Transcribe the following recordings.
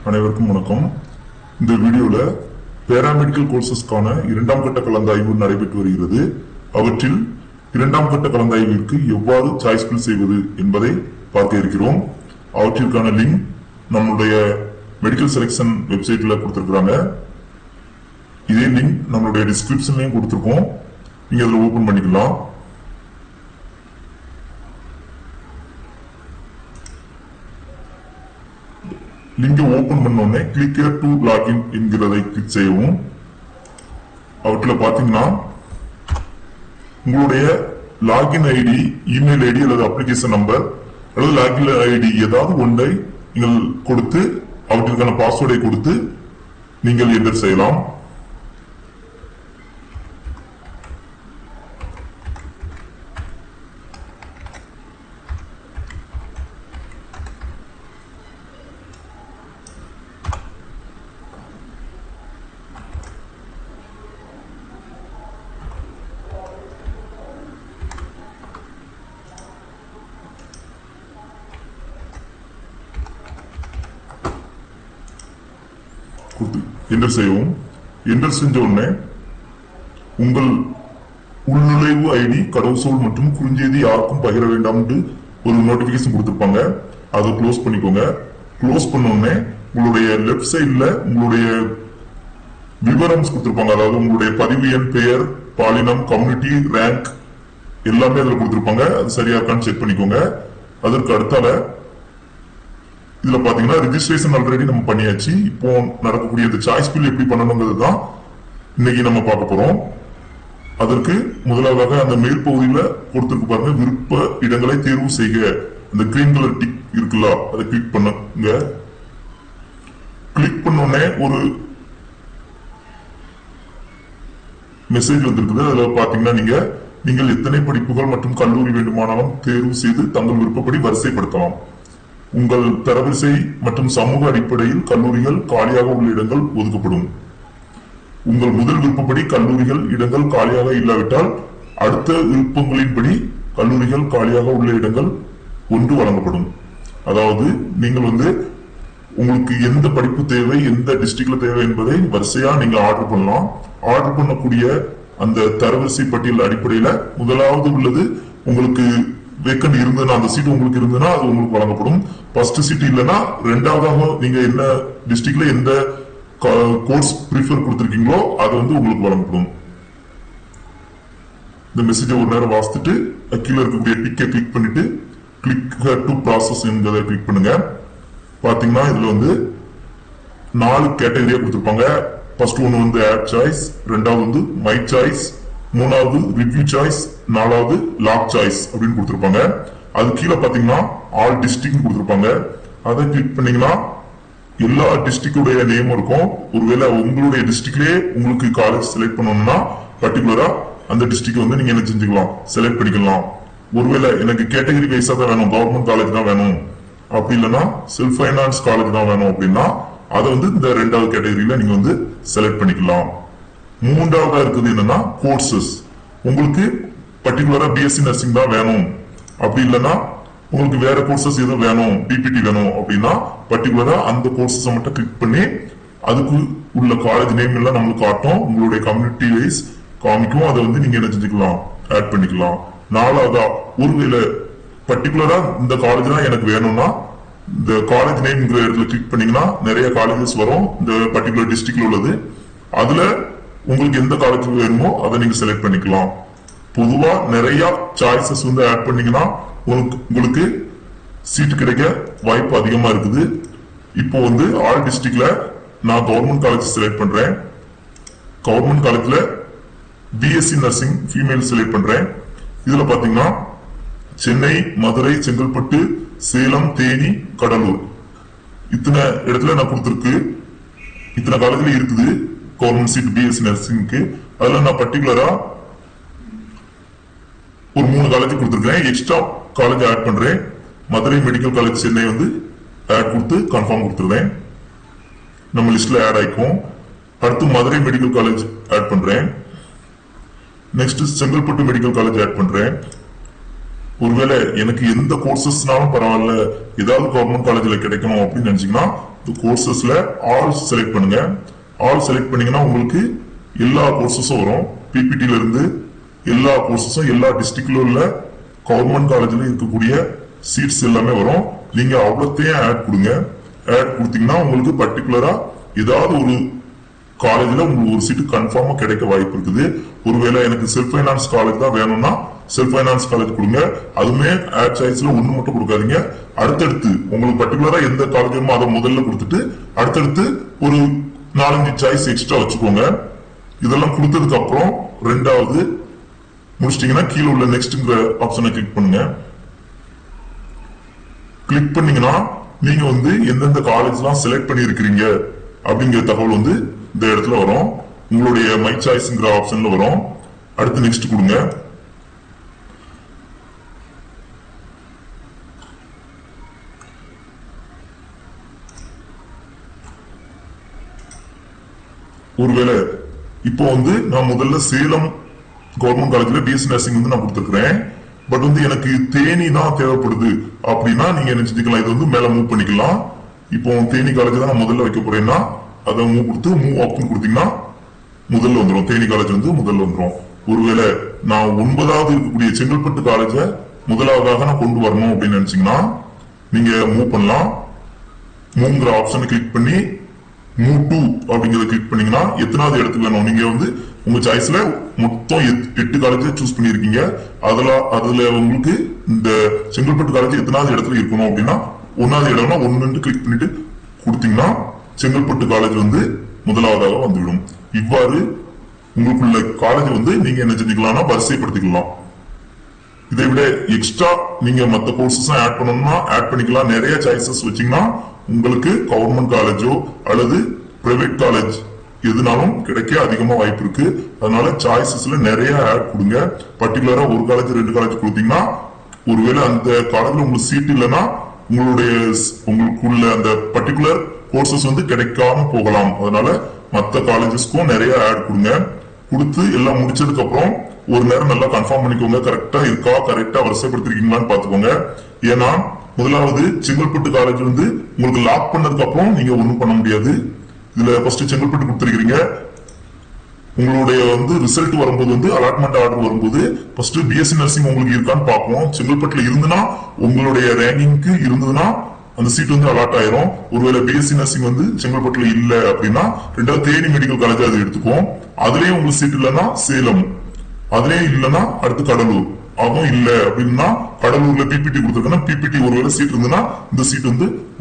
அனைவருக்கும் வணக்கம். இந்த வீடியோல பேராமெடிக்கல் கோர்சஸ்க்கான இரண்டாம் கட்ட கலந்தாய்வு நடைபெற்று வருகிறது. அவற்றில் இரண்டாம் கட்ட கலந்தாய்விற்கு எவ்வாறு சாய்ஸ் ஃபில் செய்வது என்பதை பார்க்க இருக்கிறோம். அவற்றிற்கான லிங்க் நம்முடைய மெடிக்கல் செலக்ஷன் வெப்சைட்ல கொடுத்திருக்கிறாங்க. இதே லிங்க் நம்மளுடைய டிஸ்கிரிப்ஷன்லயும் கொடுத்திருக்கோம். நீங்க அதில் ஓபன் பண்ணிக்கலாம். லிங்கை ஓபன் பண்ணோடனே கிளிக் ஹியர் டு லாகின் என்கிறதை கிளிக் செய்யவும். அவற்றில் பார்த்தீங்கன்னா உங்களுடைய லாகின் ஐடி, இமெயில் ஐடி அல்லது அப்ளிகேஷன் நம்பர் அல்லது லாகின் ஐடி ஏதாவது ஒன்றை நீங்கள் கொடுத்து அவற்றிற்கான பாஸ்வேர்டை கொடுத்து நீங்கள் என்டர் செய்யலாம். என்டர் செய்யவும். என்டர் செஞ்ச உடனே உங்கள் உள்நுழைவு ஐடி, கடவுச்சொல் மற்றும் குறுஞ்செய்தி யாருக்கும் பகிர வேண்டாம் ஒரு நோட்டிபிகேஷன் கொடுத்திருப்பாங்க. அதை க்ளோஸ் பண்ணிக்கோங்க. க்ளோஸ் பண்ண உடனே உங்களுடைய லெஃப்ட் சைட்ல உங்களுடைய விவரம்ஸ் கொடுத்திருப்பாங்க. அதாவது உங்களுடைய பதிவு எண், பெயர், பாலினம், கம்யூனிட்டி, ரேங்க் எல்லாமே அதுல கொடுத்திருப்பாங்க. அது சரியா இருக்கான்னு செக் பண்ணிக்கோங்க. அதற்கு அடுத்தால இதுல பாத்தீங்கன்னா ரெஜிஸ்ட்ரேஷன் ஆல்ரெடி நம்ம பண்ணியாச்சு. இப்போ நடக்கக்கூடிய இந்த சாய்ஸ் ஃபில் எப்படி பண்ணணுங்கிறது தான் இன்னைக்கு நம்ம பார்க்க போறோம். அதற்கு முதலாவதாக அந்த மேல் பகுதியில கொடுத்திருக்கு பாருங்க, விருப்ப இடங்களை தேர்வு செய்க. அந்த கிரீன் கலர் டிக் இருக்குல்ல, அதை கிளிக் பண்ணுங்க. கிளிக் பண்ணோடனே ஒரு மெசேஜ் வந்திருக்குது. அதுல பாத்தீங்கன்னா நீங்கள் எத்தனை படிப்புகள் மற்றும் கல்லூரி வேண்டுமானாலும் தேர்வு செய்து தங்கள் விருப்பப்படி வரிசைப்படுத்தலாம். உங்கள் தரவரிசை மற்றும் சமூக அடிப்படையில் கல்லூரிகள் காலியாக உள்ள இடங்கள் ஒதுக்கப்படும். உங்கள் முதல் விருப்பப்படி கல்லூரிகள் இடங்கள் காலியாக இல்லாவிட்டால் அடுத்த விருப்பங்களின்படி கல்லூரிகள் காலியாக உள்ள இடங்கள் ஒன்று வழங்கப்படும். அதாவது நீங்கள் உங்களுக்கு எந்த படிப்பு தேவை, எந்த டிஸ்ட்ரிக்ட்ல தேவை என்பதை வரிசையா நீங்க ஆர்டர் பண்ணலாம். ஆர்டர் பண்ணக்கூடிய அந்த தரவரிசை பட்டியல் அடிப்படையில முதலாவது உள்ளது உங்களுக்கு வேக்கன்ட் இருந்ததுன்னா, அந்த சீட் உங்களுக்கு இருந்ததுன்னா அது உங்களுக்கு வழங்கப்படும். ஃபர்ஸ்ட் சீட் இல்லைன்னா ரெண்டாவதாக நீங்க என்ன டிஸ்ட்ரிக்ட்ல எந்த கோர்ஸ் ப்ரிஃபர் கொடுத்திருக்கீங்களோ அது உங்களுக்கு வழங்கப்படும். இந்த மெசேஜை ஒரு நேரம் வாசித்துட்டு கீழே இருக்கக்கூடிய டிக்கை கிளிக் பண்ணிட்டு கிளிக் டு ப்ராசஸ் என்பதை கிளிக் பண்ணுங்க. பாத்தீங்கன்னா இதுல 4 கேட்டகரியா கொடுத்திருப்பாங்க. ஃபர்ஸ்ட் ஒன்று ஆட் சாய்ஸ், ரெண்டாவது மை சாய்ஸ், மூணாவது ரிவ்யூ சாய்ஸ், நாலாவது லாக் சாய்ஸ் அப்படின்னு கொடுத்திருப்பாங்க. அது கீழே பாத்தீங்கன்னா ஆல் டிஸ்ட்ரிக்ட் கொடுத்திருப்பாங்க. அதை கிளிக் பண்ணீங்கன்னா எல்லா டிஸ்ட்ரிக்டுடைய நேம் இருக்கும். ஒருவேளை உங்களுடைய டிஸ்ட்ரிக்ட்லயே உங்களுக்கு காலேஜ் செலக்ட் பண்ணணும்னா பர்டிகுலரா அந்த டிஸ்ட்ரிக்ட் நீங்க என்ன செஞ்சுக்கலாம், செலக்ட் பண்ணிக்கலாம். ஒருவேளை எனக்கு கேட்டகரி வைஸா தான் வேணும், கவர்மெண்ட் காலேஜ் தான் வேணும், அப்படி இல்லைன்னா செல்ஃப் ஃபைனான்ஸ் காலேஜ் தான் வேணும் அப்படின்னா அதை இந்த ரெண்டாவது கேட்டகரியில நீங்க செலக்ட் பண்ணிக்கலாம். மூன்றாவதா இருக்குது என்னன்னா கோர்சஸ். உங்களுக்கு பர்டிகுலரா பிஎஸ்சி நர்சிங் தான் வேணும், அப்படி இல்லைன்னா உங்களுக்கு வேற கோர்சஸ் எதுவும் வேணும், பிபிடி வேணும் அப்படின்னா பர்டிகுலரா அந்த கோர்சஸ் மட்டும் கிளிக் பண்ணி அதுக்கு உள்ள காலேஜ் நேம் எல்லாம் நம்மளுக்கு காட்டும். உங்களுடைய கம்யூனிட்டி வைஸ் காமிக்கும். அதை நீங்க என்ன செஞ்சுக்கலாம், ஆட் பண்ணிக்கலாம். நாலாவதா ஒருவேளை பர்டிகுலரா இந்த காலேஜ் தான் எனக்கு வேணும்னா இந்த காலேஜ் நேம்ங்கிற இடத்துல கிளிக் பண்ணீங்கன்னா நிறைய காலேஜஸ் வரும் இந்த பர்டிகுலர் டிஸ்ட்ரிக்ட்ல உள்ளது. அதுல உங்களுக்கு எந்த காலேஜ் வேணுமோ அதை நீங்க செலக்ட் பண்ணிக்கலாம். பொதுவா நிறைய சாய்ஸஸ் ஆட் பண்ணீங்கன்னா உங்களுக்கு சீட் கிடைக்க வாய்ப்பு அதிகமா இருக்குது. இப்போ ஆல் டிஸ்ட்ரிக்ட்ல நான் கவர்மெண்ட் காலேஜ் செலக்ட் பண்றேன். கவர்மெண்ட் காலேஜ்ல பிஎஸ்சி நர்சிங் ஃபீமேல் செலக்ட் பண்றேன். இதுல பாத்தீங்கன்னா சென்னை, மதுரை, செங்கல்பட்டு, சேலம், தேனி, கடலூர் இத்தனை இடத்துல நான் கொடுத்திருக்கு. இத்தனை காலேஜ்ல இருக்குது கவர்மெண்ட் சீட் பிஎஸ்சி நர்சிங்க்கு. அதுல நான் பர்டிகுலரா ஒரு 3 காலேஜ் கொடுத்திருக்கேன். எக்ஸ்ட்ரா காலேஜ் ஆட் பண்றேன். Madurai medical college Chennai add கொடுத்து கன்ஃபார்ம் கொடுத்துருவேன். நம்ம லிஸ்ட்ல ஆட் ஆயிக்கும். அடுத்து மதுரை மெடிக்கல் காலேஜ் ஆட் பண்றேன். Next Chengalpattu medical college add பண்றேன். ஒருவேளை எனக்கு எந்த கோர்சஸ்னாலும் பரவாயில்ல, ஏதாவது கவர்மெண்ட் காலேஜ்ல கிடைக்கணும் அப்படின்னு நினைச்சீங்கன்னா இந்த கோர்சஸ்ல ஆல் செலக்ட் பண்ணுங்க. ஆல் செலக்ட் பண்ணீங்கன்னா உங்களுக்கு எல்லா கோர்சஸும் வரும். பிபிடில இருந்து எல்லா கோர்சஸும் எல்லா டிஸ்ட்ரிக்ட்ல உள்ள கவர்மெண்ட் காலேஜ்ல இருக்கக்கூடிய சீட்ஸ் எல்லாமே வரும். நீங்க அவ்வளோத்தையும் ஆட் கொடுங்க. ஆட் கொடுத்தீங்கன்னா உங்களுக்கு பர்டிகுலரா ஏதாவது ஒரு காலேஜ்ல உங்களுக்கு ஒரு சீட்டு கன்ஃபார்மா கிடைக்க வாய்ப்பு இருக்குது. ஒருவேளை எனக்கு செல்ஃப் ஃபைனான்ஸ் காலேஜ் தான் வேணும்னா செல்ஃப் ஃபைனான்ஸ் காலேஜ் கொடுங்க. அதுவுமே ஆட் சாய்ஸ்ல ஒண்ணு மட்டும் கொடுக்காதீங்க. அடுத்தடுத்து உங்களுக்கு பர்டிகுலரா எந்த காலேஜ் வேணுமோ அதை முதல்ல கொடுத்துட்டு அடுத்தடுத்து ஒரு 4-5 சாய்ஸ் எக்ஸ்ட்ரா வச்சுக்கோங்க. இதெல்லாம் கொடுத்ததுக்கு அப்புறம் ரெண்டாவது முடிச்சிட்டீங்கன்னா கீழே உள்ள நெக்ஸ்ட்ங்கிற ஆப்ஷனை கிளிக் பண்ணுங்க. கிளிக் பண்ணீங்கன்னா நீங்க எந்தெந்த காலேஜ் எல்லாம் செலக்ட் பண்ணி இருக்கிறீங்க அப்படிங்கிற தகவல் இந்த இடத்துல வரும். உங்களுடைய மை சாய்ஸ்ங்கிற ஆப்ஷன்ல வரும். அடுத்து நெக்ஸ்ட் கொடுங்க. ஒருவேளை இப்போ நான் முதல்ல சேலம் கவர்மெண்ட் காலேஜ்ல பிஎஸ்சி நர்சிங் நான் கொடுத்துருக்கிறேன். பட் எனக்கு தேனி தான் தேவைப்படுது அப்படின்னா நீங்க என்ன செஞ்சுக்கலாம், இது மேல மூவ் பண்ணிக்கலாம். இப்போ தேனி காலேஜ் தான் நான் முதல்ல வைக்க போறேன்னா அதை மூவ் கொடுத்து மூவ் ஆப்ஷன் கொடுத்தீங்கன்னா முதல்ல வந்துடும். தேனி காலேஜ் முதல்ல வந்துடும். ஒருவேளை நான் 9வது இருக்கக்கூடிய செங்கல்பட்டு காலேஜ முதலாவதாக நான் கொண்டு வரணும் அப்படின்னு நினைச்சீங்கன்னா நீங்க மூவ் பண்ணலாம். மூவ்ங்கிற ஆப்ஷனை கிளிக் பண்ணி மூவ் டு அப்படிங்கறத கிளிக் பண்ணீங்கன்னா எத்தனாவது இடத்துக்கு வேணும், நீங்க உங்க சாய்ஸ்ல மொத்தம் 8 காலேஜ் சூஸ் பண்ணிருக்கீங்க. அதுல உங்களுக்கு இந்த செங்கல்பட்டு காலேஜ் எத்தனாவது இடத்துல இருக்கணும் அப்படின்னா 1வது இடம்னா 1 கிளிக் பண்ணிட்டு கொடுத்தீங்கன்னா செங்கல்பட்டு காலேஜ் முதலாவதாக வந்துவிடும். இவ்வாறு உங்களுக்குள்ள காலேஜ் நீங்க என்ன செஞ்சுக்கலாம்னா வரிசைப்படுத்திக்கலாம். இதை விட எக்ஸ்ட்ரா நீங்க மற்ற கோர்சஸ் ஆட் பண்ணணும்னா ஆட் பண்ணிக்கலாம். நிறைய சாய்ஸஸ் வச்சீங்கன்னா உங்களுக்கு கவர்மெண்ட் காலேஜோ அல்லது பிரைவேட் காலேஜ் எதுனாலும் கிடைக்க அதிகமா வாய்ப்பு இருக்கு. அதனால சாய்ஸஸ்ல நிறைய ஆட் கொடுங்க. பர்டிகுலரா ஒரு காலேஜ் 2 காலேஜ் கொடுத்தீங்கன்னா ஒருவேளை அந்த காலேஜ்ல உங்களுக்கு சீட் இல்லைன்னா உங்களுக்குள்ள அந்த பர்டிகுலர் கோர்சஸ் கிடைக்காம போகலாம். அதனால மற்ற காலேஜஸ்க்கும் நிறைய ஆட் கொடுங்க. கொடுத்து எல்லாம் முடிச்சதுக்கு அப்புறம் ஒரு நேரம் நல்லா கன்ஃபார்ம் பண்ணிக்கோங்க, கரெக்டா இருக்கா, கரெக்டா வரிசைப்படுத்திருக்கீங்களான்னு பாத்துக்கோங்க. ஏன்னா முதலாவது செங்கல்பட்டு காலேஜ் உங்களுக்கு லாக் பண்ணதுக்கு அப்புறம் நீங்க ஒண்ணும் பண்ண முடியாது. இதுல ஃபர்ஸ்ட் செங்கல்பட்டு கொடுத்துருக்கீங்க. உங்களுடைய ரிசல்ட் வரும்போது அலாட்மெண்ட் ஆர்டர் வரும்போது ஃபர்ஸ்ட் பிஎஸ்சி நர்சிங் உங்களுக்கு இருக்கான்னு பார்ப்போம். செங்கல்பட்டுல இருந்துன்னா உங்களுடைய ரேங்கிங்க்கு இருந்ததுன்னா அந்த சீட் அலாட் ஆயிரும். ஒருவேளை பிஎஸ்சி நர்சிங் செங்கல்பட்டுல இல்ல அப்படின்னா ரெண்டாவது தேனி மெடிக்கல் காலேஜ் அது எடுத்துக்கும். அதுலயும் உங்களுக்கு சீட் இல்லைன்னா சேலம், அதுலயும் இல்லைன்னா அடுத்து கடலூர், அதுவும் இல்ல அப்படின்னா கடலூர்ல பிபிடி கொடுத்துருக்கா பிபிடி ஒருவேளை சீட் இருந்ததுன்னா இந்த சீட்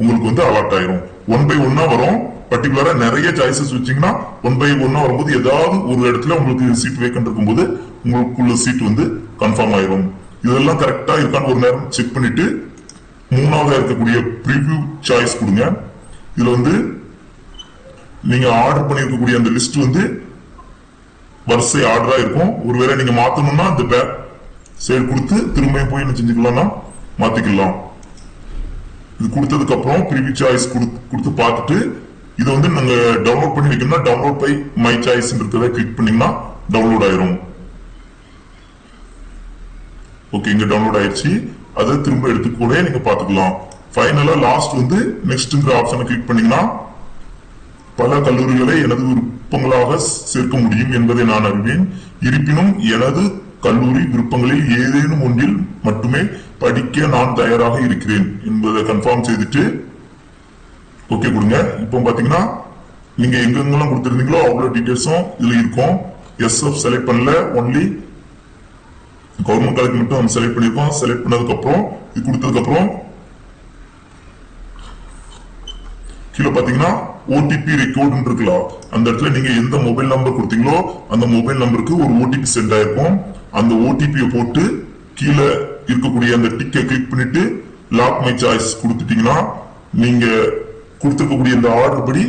உங்களுக்கு அலாட் ஆயிரும். 1 by 1 வரும். பர்டிகுலரா நிறைய சாய்ஸஸ் வச்சீங்கன்னா 1 by 1 வரும்போது ஏதாவது ஒரு இடத்துல உங்களுக்கு சீட் வேக்கன்ட் இருக்கும்போது உங்களுக்குள்ள சீட் கன்ஃபார்ம் ஆயிரும். இதெல்லாம் கரெக்டா இருக்கான்னு ஒரு நேரம் செக் பண்ணிட்டு 3வது இருக்கக்கூடிய ப்ரிவ்யூ சாய்ஸ் கொடுங்க. இதுல நீங்க ஆர்டர் பண்ணிருக்கக்கூடிய அந்த லிஸ்ட் வரிசை ஆர்டரா இருக்கும். ஒருவேளை நீங்க மாத்தணும்னா இந்த பேக் சைடு கொடுத்து திரும்ப போய் என்ன செஞ்சுக்கலாம்னா மாத்திக்கலாம். இது கொடுத்ததுக்கு அப்புறம் ப்ரிவ்யூ சாய்ஸ் கொடுத்து பார்த்துட்டு இதை நாங்க டவுன்லோட் பண்ணி வைக்கணும்னா டவுன்லோட் பை மை சாய்ஸ் இருக்கிறத கிளிக் பண்ணீங்கன்னா டவுன்லோட் ஆயிரும். ஓகே, இங்க டவுன்லோட் ஆயிடுச்சு. அதை திரும்ப எடுத்துக்கூட நீங்க பாத்துக்கலாம். ஃபைனலா லாஸ்ட் நெக்ஸ்ட்ங்கிற ஆப்ஷனை கிளிக் பண்ணீங்கன்னா பல கல்லூரிகளை எனது விருப்பங்களாக சேர்க்க முடியும் என்பதை நான் அறிவேன். இருப்பினும் எனது கல்லூரி விருப்பங்களில் ஏதேனும் ஒன்றில் மட்டுமே படிக்க நான் தயாராக இருக்கிறேன் என்பதை கன்ஃபார்ம் செய்துட்டு ஓகே கொடுங்க. இப்போ பாத்தீங்கன்னா நீங்க எங்கெங்கெல்லாம் கொடுத்திருந்தீங்களோ அவ்வளவு டீடைல்ஸும் இதுல இருக்கும். எஸ்எஃப் செலக்ட் பண்ணல, ஒன்லி கவர்மெண்ட் காலேஜ் மட்டும் நம்ம செலக்ட் பண்ணிருக்கோம். செலக்ட் பண்ணதுக்கு அப்புறம் இது கொடுத்ததுக்கு அப்புறம் கீழே பாத்தீங்கன்னா ஓடிபி ரெக்கார்டு இருக்கலாம். அந்த இடத்துல நீங்க எந்த மொபைல் நம்பர் கொடுத்தீங்களோ அந்த மொபைல் நம்பருக்கு ஒரு ஓடிபி சென்ட் ஆயிருக்கும். அந்த ஓடிபியை போட்டு கீழே இருக்கக்கூடிய அந்த டிக்கை கிளிக் பண்ணிட்டு லாக் மை சாய்ஸ் கொடுத்துட்டீங்கன்னா நீங்க கொடுத்திருக்கக்கூடிய இந்த ஆர்டர் படி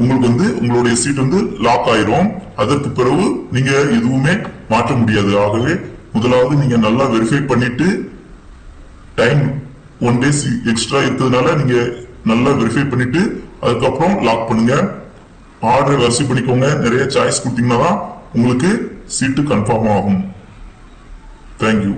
உங்களுக்கு உங்களுடைய சீட் லாக் ஆயிரும். அதற்கு பிறகு நீங்க எதுவுமே மாற்ற முடியாது. ஆகவே முதலாவது நீங்க நல்லா வெரிஃபை பண்ணிட்டு டைம் 1 days எக்ஸ்ட்ரா இருக்கிறதுனால நீங்க நல்லா வெரிஃபை பண்ணிட்டு அதுக்கப்புறம் லாக் பண்ணுங்க. ஆர்டரை வரிசை பண்ணிக்கோங்க. நிறைய சாய்ஸ் கொடுத்தீங்கன்னா உங்களுக்கு சீட்டு கன்ஃபார்ம் ஆகும். தேங்க்யூ.